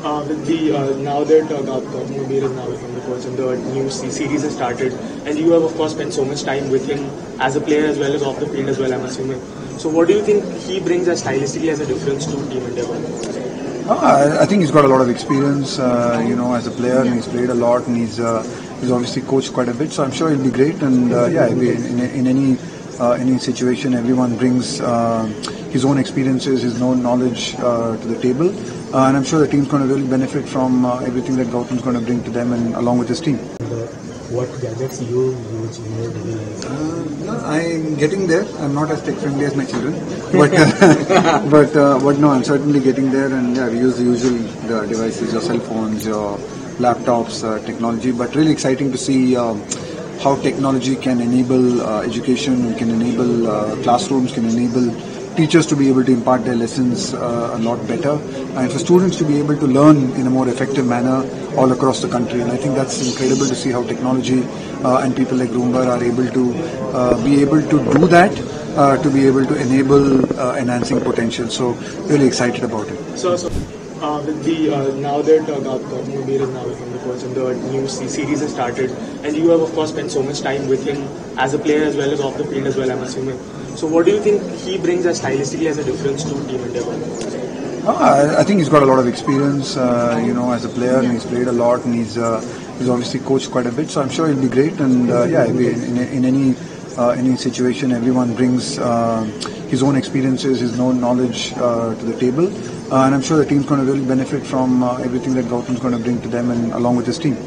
With the now that Gautam Gambhir is now become the coach and the new series has started, and you have of course spent so much time with him as a player as well as off the field as well, I'm assuming. So what do you think he brings as stylistically as a difference to Team India? I think he's got a lot of experience, as a player, and he's played a lot, and he's obviously coached quite a bit. So I'm sure he'll be great. And in any situation, everyone brings his own experiences, his own knowledge to the table, and I'm sure the team's going to really benefit from everything that Gautam's going to bring to them, and along with his team. What gadgets you use in your daily life? I'm getting there. I'm not as tech friendly as my children, but no, I'm certainly getting there. And yeah, we use the usual devices, your cell phones, your laptops, technology. But really exciting to see how technology can enable education, can enable classrooms, can enable teachers to be able to impart their lessons a lot better, and for students to be able to learn in a more effective manner all across the country. And I think that's incredible to see how technology and people like Roomba are able to be able to do that, to be able to enable enhancing potential. So really excited about it. So with the now that Gautam Gambhir is now become the coach and the new series has started, and you have of course spent so much time with him as a player as well as off the field as well, I'm assuming. So what do you think he brings as stylistically as a difference to Team India? I think he's got a lot of experience, as a player, and he's played a lot, and he's obviously coached quite a bit. So I'm sure he'll be great. And in any situation, everyone brings his own experiences, his own knowledge to the table, and I'm sure the team's going to really benefit from everything that Gautam's going to bring to them, and along with his team.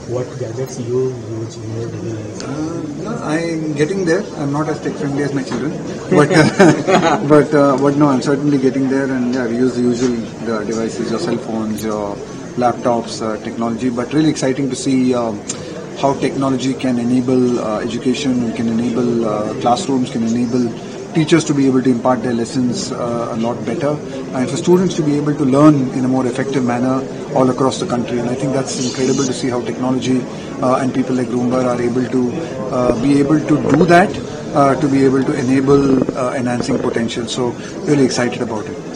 What gadgets you use in your daily life? I'm getting there. I'm not as tech friendly as my children, but no, I'm certainly getting there. And yeah, we use the usual devices, your cell phones, your laptops, technology. But really exciting to see how technology can enable education, can enable classrooms, can enable teachers to be able to impart their lessons a lot better, and for students to be able to learn in a more effective manner all across the country. And I think that's incredible to see how technology and people like Roomba are able to be able to do that, to be able to enable enhancing potential. So really excited about it.